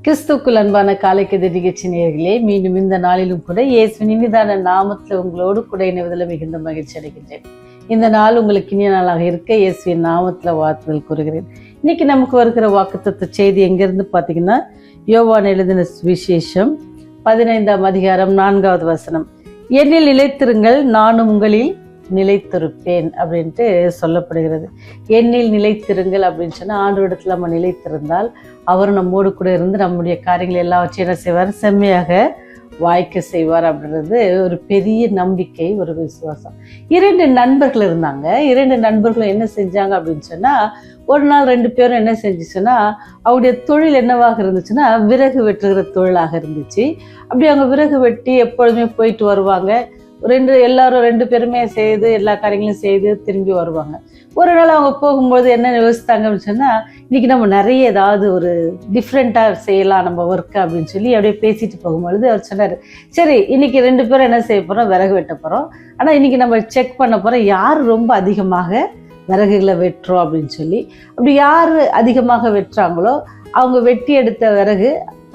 கிறிஸ்துக்குள் அன்பான காலைக்கதை நிகழ்ச்சி நேயர்களே, மீண்டும் இந்த நாளிலும் கூட இயேசுவின் இனிதான நாமத்தில் உங்களோடு கூட இணைவதில் மிகுந்த மகிழ்ச்சி அடைகின்றேன். இந்த நாள் உங்களுக்கு இனிய நாளாக இருக்க இயேசுவின் நாமத்தில் வாழ்த்துதல் கூறுகிறேன். இன்னைக்கு நமக்கு வருகிற வாக்குத்தத்த செய்தி எங்கிருந்து பார்த்தீங்கன்னா, யோவான் எழுதின சுவிசேஷம் 15ஆம் அதிகாரம் 4வது வசனம். என்னில் நிலைத்திருங்கள், நானும் உங்களில் நிலைத்திருப்பேன் அப்படின்ட்டு சொல்லப்படுகிறது. எண்ணில் நிலைத்திருங்கள் அப்படின்னு சொன்னால், ஆண்டவரிடத்தில் நம்ம நிலைத்திருந்தால் அவர் நம்மோடு கூட இருந்து நம்முடைய காரியங்கள் எல்லாவற்றையும் என்ன செய்வார், செம்மையாக வாய்க்க செய்வார் அப்படின்றது ஒரு பெரிய நம்பிக்கை, ஒரு விசுவாசம். 2 நண்பர்கள் இருந்தாங்க. 2 நண்பர்களும் என்ன செஞ்சாங்க அப்படின்னு சொன்னால், ஒரு நாள் 2 பேரும் என்ன செஞ்சுச்சுன்னா, அவருடைய தொழில் என்னவாக இருந்துச்சுன்னா விறகு வெட்டுகிற தொழிலாக இருந்துச்சு. அப்படி அவங்க விறகு வெட்டி எப்பொழுதுமே போயிட்டு வருவாங்க. எல்லாரும் 2 பேருமே செய்து எல்லா காரியங்களும் செய்து திரும்பி வருவாங்க. ஒரு நாள் அவங்க போகும்போது என்ன யோசித்தாங்க அப்படின்னு சொன்னால், இன்னைக்கு நம்ம நிறைய ஏதாவது ஒரு டிஃப்ரெண்ட்டாக செய்யலாம் நம்ம ஒர்க்கு அப்படின்னு சொல்லி அப்படியே பேசிட்டு போகும்பொழுது அவர் சொன்னார், சரி இன்னைக்கு 2 பேரும் என்ன செய்ய போகிறோம், விறகு வெட்ட போகிறோம். ஆனால் இன்னைக்கு நம்ம செக் பண்ண போகிறோம் யார் ரொம்ப அதிகமாக விறகுகளை வெட்டுறோம் அப்படின்னு சொல்லி. அப்படி யார் அதிகமாக வெட்டுறாங்களோ அவங்க வெட்டி எடுத்த விறகு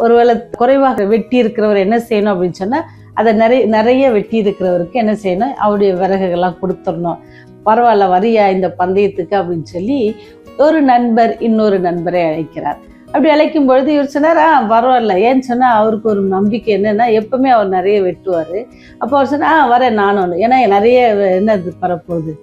ஒருவேளை குறைவாக வெட்டி இருக்கிறவர் என்ன செய்யணும் அப்படின்னு சொன்னால், அதை நிறைய வெட்டி இருக்கிறவருக்கு என்ன செய்யணும், அவருடைய விறகுகள்லாம் கொடுத்துடணும். பரவாயில்ல, வரியா இந்த பந்தயத்துக்கு அப்படின்னு சொல்லி ஒரு நண்பர் இன்னொரு நண்பரை அழைக்கிறார். அப்படி அழைக்கும் பொழுது இவர் சொன்னார், பரவாயில்ல. ஏன்னு சொன்னால் அவருக்கு ஒரு நம்பிக்கை என்னன்னா, எப்பவுமே அவர் நிறைய வெட்டுவார். அப்போ அவர் சொன்னார், வரேன் நானும் ஒன்று, ஏன்னா நிறைய என்னது வரப்போகுது,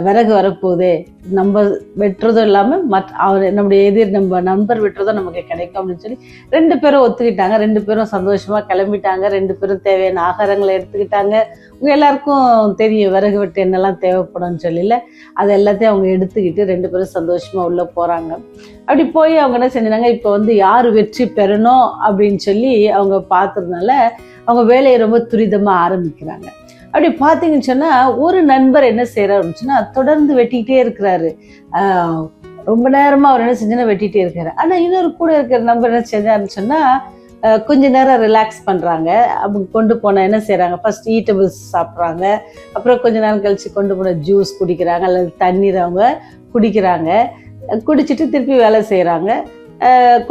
விறகு வரப்போகுதே, நம்ம வெட்டுறதும் இல்லாமல் அவர் நம்முடைய நம்ம நண்பர் வெட்டுறதும் நமக்கு கிடைக்கும் அப்படின்னு சொல்லி 2 பேரும் ஒத்துக்கிட்டாங்க. 2 பேரும் சந்தோஷமாக கிளம்பிட்டாங்க. 2 பேரும் தேவையான ஆகாரங்களை எடுத்துக்கிட்டாங்க. உங்கள் எல்லாருக்கும் தெரியும் விறகு வெட்டு என்னெல்லாம் தேவைப்படும்னு சொல்லல, அது எல்லாத்தையும் அவங்க எடுத்துக்கிட்டு 2 பேரும் சந்தோஷமாக உள்ளே போகிறாங்க. அப்படி போய் அவங்க என்ன செஞ்சாங்க, இப்போ யார் வெற்றி பெறணும் அப்படின்னு சொல்லி அவங்க பார்த்ததுனால அவங்க வேலையை ரொம்ப துரிதமாக ஆரம்பிக்கிறாங்க. அப்படி பார்த்தீங்கன்னு சொன்னால், ஒரு நண்பர் என்ன செய்கிறாருன்னு சொன்னால், தொடர்ந்து வெட்டிக்கிட்டே இருக்கிறாரு. ரொம்ப நேரமாக அவர் என்ன செஞ்சுன்னா வெட்டிகிட்டே இருக்காரு. ஆனால் இன்னொரு கூட இருக்கிற நண்பர் என்ன செஞ்சாருன்னு சொன்னால், கொஞ்ச நேரம் ரிலாக்ஸ் பண்ணுறாங்க. அவங்க கொண்டு போன என்ன செய்கிறாங்க, ஃபர்ஸ்ட் ஈட்டபிள்ஸ் சாப்பிட்றாங்க. அப்புறம் கொஞ்ச நேரம் கழித்து கொண்டு போன ஜூஸ் குடிக்கிறாங்க, அல்லது தண்ணீர் அவங்க குடிக்கிறாங்க. குடிச்சிட்டு திருப்பி வேலை செய்கிறாங்க.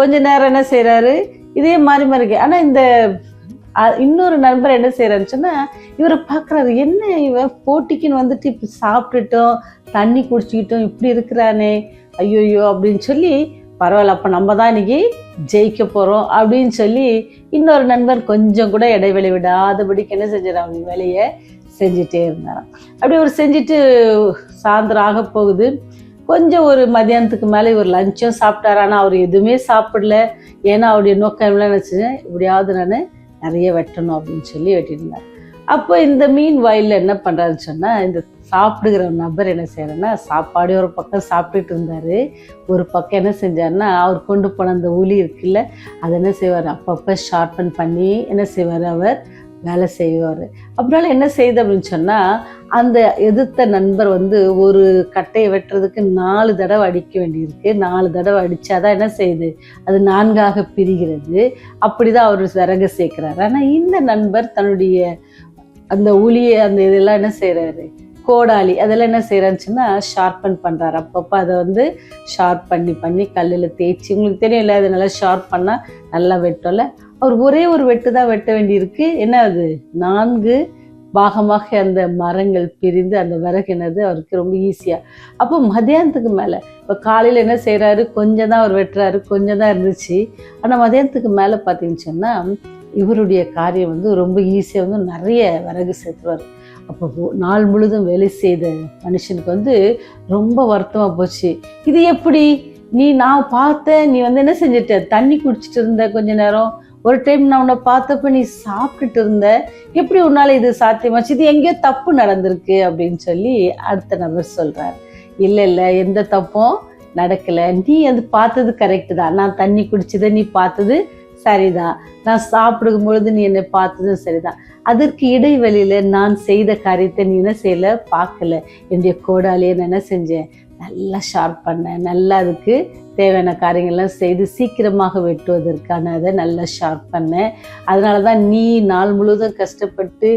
கொஞ்ச நேரம் என்ன செய்கிறாரு, இதே மாறி. ஆனால் இந்த இன்னொரு நண்பர் என்ன செய்யறாருன்னு சொன்னா, இவரை பார்க்குறாரு, என்ன இவன் போட்டிக்குன்னு வந்துட்டு இப்படி சாப்பிட்டுட்டோம், தண்ணி குடிச்சுக்கிட்டோம், இப்படி இருக்கிறானே, ஐயோயோ அப்படின்னு சொல்லி, பரவாயில்ல அப்போ நம்ம தான் இன்னைக்கு ஜெயிக்க போகிறோம் அப்படின்னு சொல்லி இன்னொரு நண்பர் கொஞ்சம் கூட இடைவெளி விடாதபடிக்கு என்ன செஞ்சிடறாங்க, வேலையை செஞ்சுட்டே இருந்தாராம். அப்படி ஒரு செஞ்சுட்டு சாயந்தரம் ஆக போகுது. கொஞ்சம் ஒரு மதியானத்துக்கு மேலே இவர் லஞ்சும் சாப்பிட்டாரு. ஆனால் அவர் எதுவுமே சாப்பிடல. ஏன்னா அவருடைய நோக்கம் எல்லாம் நினச்சிங்க, இப்படியாவது நான் நிறைய வெட்டணும் அப்படின்னு சொல்லி வெட்டியிருந்தார். அப்போ இந்த மீன் வயலில் என்ன பண்ணுறாருன்னு சொன்னால், இந்த சாப்பிடுகிற நபர் என்ன செய்யறன்னா, சாப்பாடு ஒரு பக்கம் சாப்பிட்டுட்டு இருந்தார். ஒரு பக்கம் என்ன செஞ்சாருன்னா, அவர் கொண்டு போன அந்த உளி இருக்குல்ல, அதை என்ன செய்வார், அப்பப்போ ஷார்பன் பண்ணி என்ன செய்வார், அவர் வேலை செய்வார். அப்படினால என்ன செய்யுது அப்படின்னு சொன்னால், அந்த எதிர்த்த நண்பர் ஒரு கட்டையை வெட்டுறதுக்கு 4 தடவை அடிக்க வேண்டியிருக்கு. 4 தடவை அடித்தாதான் என்ன செய்யுது, அது 4ஆக பிரிகிறது. அப்படி தான் அவர் விறகு சேர்க்குறாரு. ஆனால் இந்த நண்பர் தன்னுடைய அந்த உளியை அந்த இதெல்லாம் என்ன செய்கிறாரு, கோடாலி அதெல்லாம் என்ன செய்கிறான்னு சொன்னால் ஷார்பன் பண்ணுறாரு. அப்பப்போ அதை ஷார்ப் பண்ணி கல்லில் தேய்ச்சி, உங்களுக்கு தெரியும் இல்லை, அது நல்லா ஷார்ப் பண்ணால் நல்லா வெட்டோம்ல. அவர் ஒரே ஒரு வெட்டு தான் வெட்ட வேண்டியிருக்கு. என்ன அது 4 பாகமாக அந்த மரங்கள் பிரிந்து அந்த விறகு என்னது அவருக்கு ரொம்ப ஈஸியாக. அப்போ மதியானத்துக்கு மேலே, இப்போ காலையில் என்ன செய்கிறாரு, கொஞ்சம் தான் அவர் வெட்டுறாரு, கொஞ்சம் தான் இருந்துச்சு. ஆனால் மதியானத்துக்கு மேலே பார்த்தீங்கன்னு சொன்னால், இவருடைய காரியம் ரொம்ப ஈஸியாக நிறைய விறகு சேர்த்துருவார். அப்போ நாள் முழுதும் வேலை செய்த மனுஷனுக்கு ரொம்ப வருத்தமாக போச்சு. இது எப்படி, நான் பார்த்தேன், நீ என்ன செஞ்சிட்ட, தண்ணி குடிச்சிட்டு இருந்த, கொஞ்ச நேரம் ஒரு டைம் நான் உன்னை பார்த்தப்ப நீ சாப்பிட்டுட்டு இருந்த, எப்படி உன்னால இது சாத்தியமாச்சு, இது எங்கேயோ தப்பு நடந்திருக்கு அப்படின்னு சொல்லி அடுத்த நபர் சொல்றாரு. இல்லை எந்த தப்பும் நடக்கலை, நீ பார்த்தது கரெக்டு தான், நான் தண்ணி குடிச்சதை நீ பார்த்தது சரிதான், நான் சாப்பிடும் பொழுது நீ என்னை பார்த்ததும் சரிதான், அதற்கு இடைவெளியில் நான் செய்த காரியத்தை நீ என்ன செய்யலை, பார்க்கல. என்னுடைய கோடாலியை நான் என்ன செஞ்சேன், நல்லா ஷார்ப் பண்ணேன், நல்லா அதுக்கு தேவையான காரியங்கள்லாம் செய்து சீக்கிரமாக வெட்டுவதற்கான அதை நல்லா ஷார்ப் பண்ணேன். அதனால தான் நீ நாள் முழுவதும் கஷ்டப்பட்டு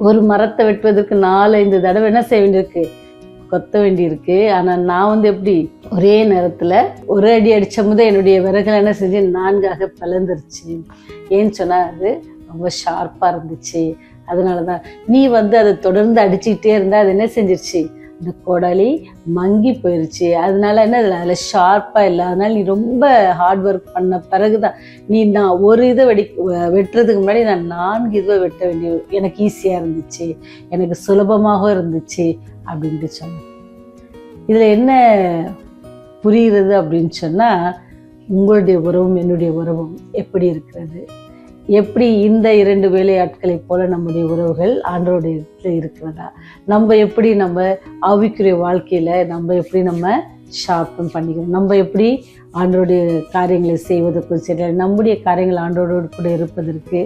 ஒரு மரத்தை வெட்டுவதற்கு 4-5 தடவை என்ன செய்ய வேண்டியிருக்கு, கொத்த வேண்டியிருக்கு. ஆனால் நான் எப்படி ஒரே நேரத்தில் ஒரு அடி அடித்த போது என்னுடைய விறகுல என்ன செஞ்சு 4ஆக பிளந்துருச்சு. ஏன்னு சொன்னால் அது ரொம்ப ஷார்ப்பாக இருந்துச்சு. அதனால தான் நீ அதை தொடர்ந்து அடிச்சுக்கிட்டே இருந்தால் அது என்ன செஞ்சிருச்சு, இந்த கொடலி மங்கி போயிடுச்சு. அதனால என்ன அதில் ஷார்ப்பாக இல்லை. அதனால நீ ரொம்ப ஹார்ட் ஒர்க் பண்ண பிறகு தான் நான் ஒரு இதை வெட்டுறதுக்கு முன்னாடி நான் 4 இதை வெட்ட வேண்டிய எனக்கு ஈஸியாக இருந்துச்சு, எனக்கு சுலபமாகவும் இருந்துச்சு அப்படின்ட்டு சொன்னேன். இதில் என்ன புரிகிறது அப்படின்னு சொன்னால், உங்களுடைய உறவும் என்னுடைய உறவும் எப்படி இருக்கிறது, எப்படி இந்த 2 வேலையாட்களை போல நம்முடைய உறவுகள் ஆண்டவருடைய இருக்கிறதா, நம்ம எப்படி நம்ம ஆவிக்குரிய வாழ்க்கையில் நம்ம எப்படி நம்ம ஷார்ப்பன் பண்ணிக்கணும், நம்ம எப்படி ஆண்டவருடைய காரியங்களை செய்வதற்கும் சரி, நம்முடைய காரியங்கள் ஆண்டவரோடு கூட இருப்பதற்கு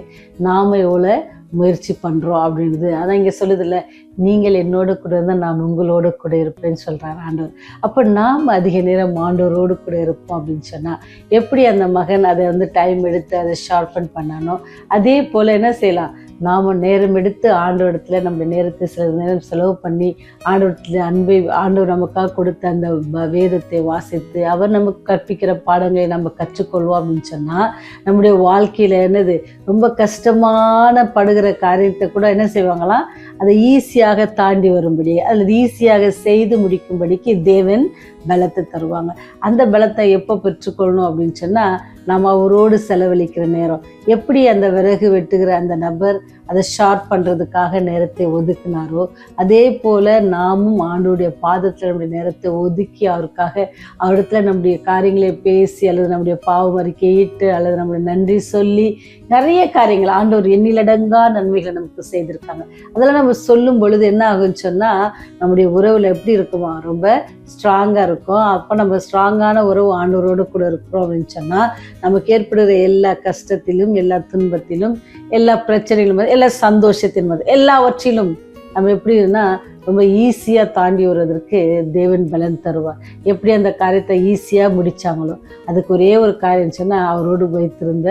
நாம் எவ்வளோ முயற்சி பண்ணுறோம் அப்படின்றது. அதான் இங்கே சொல்லுதில்ல, நீங்கள் என்னோட கூட இருந்தால் நான் உங்களோட கூட இருப்பேன்னு சொல்கிறார் ஆண்டவர். அப்போ நாம் அதிக நேரம் ஆண்டவரோடு கூட இருப்போம் அப்படின்னு சொன்னால், எப்படி அந்த மகன் அதை டைம் எடுத்து அதை ஷார்ப்பன் பண்ணானோ அதே போல் என்ன செய்யலாம், நாம் நேரம் எடுத்து ஆண்டவரிடத்தில் நம்ம நேரத்தை சில நேரம் செலவு பண்ணி ஆண்டவரத்தில் அன்பை ஆண்டவர் நமக்காக கொடுத்த அந்த வேதத்தை வாசித்து அவர் நமக்கு கற்பிக்கிற பாடங்களை நம்ம கற்றுக்கொள்வோம் அப்படின்னு சொன்னால், நம்முடைய வாழ்க்கையில் என்னது ரொம்ப கஷ்டமான படுகிற காரியத்தை கூட என்ன செய்வாங்களாம், அதை ஈஸியாக தாண்டி வரும்படி அல்லது ஈஸியாக செய்து முடிக்கும்படிக்கு தேவன் பலத்தை தருவாங்க. அந்த பலத்தை எப்போ பெற்றுக்கொள்ளணும் அப்படின்னு சொன்னால், நாம் அவரோடு செலவழிக்கிற நேரம். எப்படி அந்த விறகு வெட்டுகிற அந்த நபர் அதை ஷார்ட் பண்ணுறதுக்காக நேரத்தை ஒதுக்குனாரோ அதே போல் நாமும் ஆண்டவருடைய பாதத்தில் நம்முடைய நேரத்தை ஒதுக்கி அவரிடத்துல நம்முடைய காரியங்களை பேசி அல்லது நம்முடைய பாவம் அறிக்கையிட்டு அல்லது நம்முடைய நன்றி சொல்லி நிறைய காரியங்கள் ஆண்டவர் எண்ணிலடங்கா நன்மைகளை நமக்கு செய்திருக்காங்க. அதெல்லாம் நம்ம சொல்லும் பொழுது என்ன ஆகுன்னு சொன்னால், நம்முடைய உறவில் எப்படி இருக்குமா, ரொம்ப ஸ்ட்ராங்காக இருக்கும். அப்போ நம்ம ஸ்ட்ராங்கான உறவு ஆண்டவரோடு கூட இருக்கிறோம் அப்படின்னு சொன்னால், நமக்கு ஏற்படுகிற எல்லா கஷ்டத்திலும் எல்லா துன்பத்திலும் எல்லா பிரச்சனைகளும் எல்லா சந்தோஷத்தின் எல்லாவற்றிலும் நம்ம எப்படின்னா ரொம்ப ஈஸியாக தாண்டி வருவதற்கு தேவன் பலன் தருவார். எப்படி அந்த காரியத்தை ஈஸியாக முடித்தாங்களோ அதுக்கு ஒரே ஒரு காரியம் சொன்னால், அவரோடு வைத்திருந்த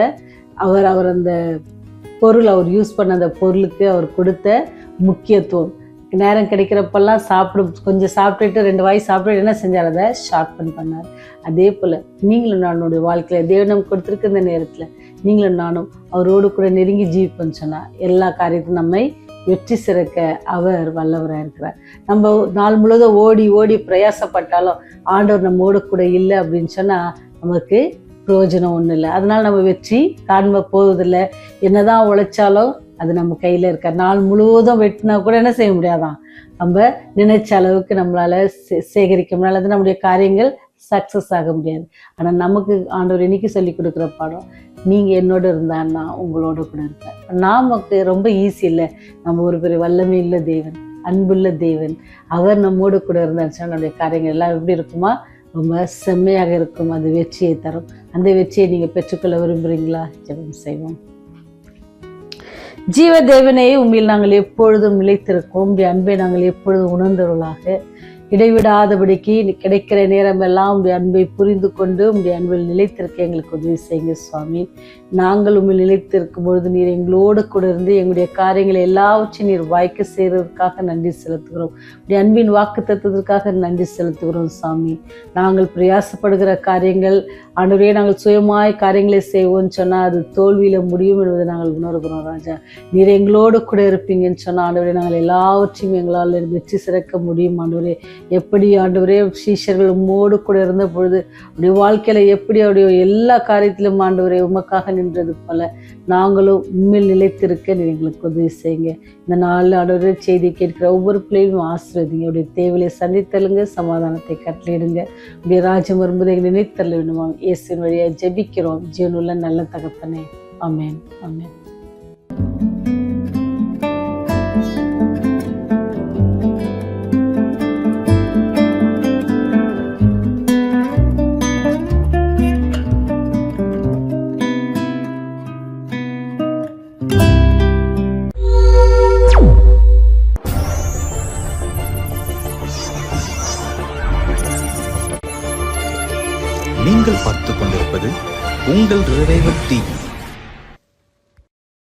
அவர் அந்த பொருள் அவர் யூஸ் பண்ண அந்த பொருளுக்கு அவர் கொடுத்த முக்கியத்துவம். நேரம் கிடைக்கிறப்பெல்லாம் கொஞ்சம் சாப்பிட்டுட்டு 2 வாய் சாப்பிட்டு என்ன செஞ்சார், அதை ஷார்ப்பன் பண்ணார். அதே போல் நீங்களும் நானுடைய வாழ்க்கையில் தேவன் நமக்கு கொடுத்துருக்க இந்த நேரத்தில் நீங்களும் நானும் அவரோடு கூட நெருங்கி ஜீவிப்போன்னு சொன்னால் எல்லா காரியத்தையும் நம்மை வெற்றி சிறக்க அவர் வல்லவராக இருக்கிறார். நம்ம நாள் முழுவதும் ஓடி ஓடி பிரயாசப்பட்டாலும் ஆண்டவர் நம்மோடு கூட இல்லை அப்படின்னு சொன்னால் நமக்கு பிரயோஜனம் ஒன்றும் இல்லை. அதனால் நம்ம வெற்றி காண்ப போவதில்லை. என்னதான் உழைச்சாலும் அது நம்ம கையில் இருக்க. நாள் முழுவதும் வெட்டினா கூட என்ன செய்ய முடியாதான், நம்ம நினைச்ச அளவுக்கு நம்மளால் சேகரிக்க முடியாது, அது நம்முடைய காரியங்கள் சக்ஸஸ் ஆக முடியாது. ஆனால் நமக்கு ஆண்டவர் இன்னைக்கு சொல்லி கொடுக்குற பாடம், நீங்கள் என்னோட இருந்தால் நான் உங்களோட கூட இருப்பேன். நமக்கு ரொம்ப ஈஸி இல்லை, நம்ம ஒரு பெரிய வல்லமை இல்லை தேவன், அன்புள்ள தேவன், அவர் நம்மோடு கூட இருந்தாச்சுன்னா நம்முடைய காரியங்கள் எல்லாம் எப்படி இருக்குமா, ரொம்ப செம்மையாக இருக்கும். அது வெற்றியை தரும். அந்த வெற்றியை நீங்கள் பெற்றுக்கொள்ள விரும்புகிறீங்களா? ஜெபம் செய்வோம். ஜீவ தேவனே, உண்மையில் நாங்கள் எப்பொழுதும் நிலைத்திருக்கோம். உடைய அன்பை நாங்கள் எப்பொழுதும் உணர்ந்தவர்களாக இடைவிடாதபடிக்கு கிடைக்கிற நேரம் எல்லாம் உடைய அன்பை புரிந்து கொண்டு உடைய அன்பில் நிலைத்திருக்க எங்களுக்கு உதவி செய்யுங்க சுவாமி. நாங்கள் உண்மையில் நிலைத்திருக்கும் பொழுது நீர் எங்களோடு கூட இருந்து எங்களுடைய காரியங்களை எல்லாவற்றையும் நீர் வாய்க்க செய்கிறதுக்காக நன்றி செலுத்துகிறோம். உடைய அன்பின் வாக்கு தத்துவதற்காக நன்றி செலுத்துகிறோம் சாமி. நாங்கள் பிரயாசப்படுகிற காரியங்கள் ஆண்டவரே, நாங்கள் சுயமாய் காரியங்களை செய்வோம்னு சொன்னால் அது தோல்வியில் முடியும் என்பதை நாங்கள் உணர்கிறோம் ராஜா. நீர் எங்களோடு கூட இருப்பீங்கன்னு சொன்னால் ஆண்டவரே, நாங்கள் எல்லாவற்றையும் எங்களால் வெற்றி சிறக்க முடியும் ஆண்டவரே. எப்படி ஆண்டவரே சீஷர்கள் உம்மோடு கூட இருந்த பொழுது அப்படி வாழ்க்கையில எப்படி அவருடைய எல்லா காரியத்திலும் ஆண்டவரே உமக்காக நின்றது போல நாங்களும் உண்மையில் நிலைத்திருக்க நீ எங்களுக்கு உதவி செய்யுங்க. இந்த நாளில் ஆண்டவரே செய்தி கேட்கிற ஒவ்வொரு பிள்ளையும் ஆசீர்வதிங்க. அவருடைய தேவையை சந்தித்தலுங்க, சமாதானத்தை கட்டளையிடுங்க. உடைய ராஜ்யம் வரும்போது எங்களை நினைத்தள்ள வேண்டுமா, இயேசுவின் வழியாக ஜெபிக்கிறோம் ஜீவனுள்ள நல்ல தகப்பனே. ஆமென், ஆமென். நீங்கள் பார்த்துக் கொண்டிருப்பது உங்கள் ரிவைவல் டிவி.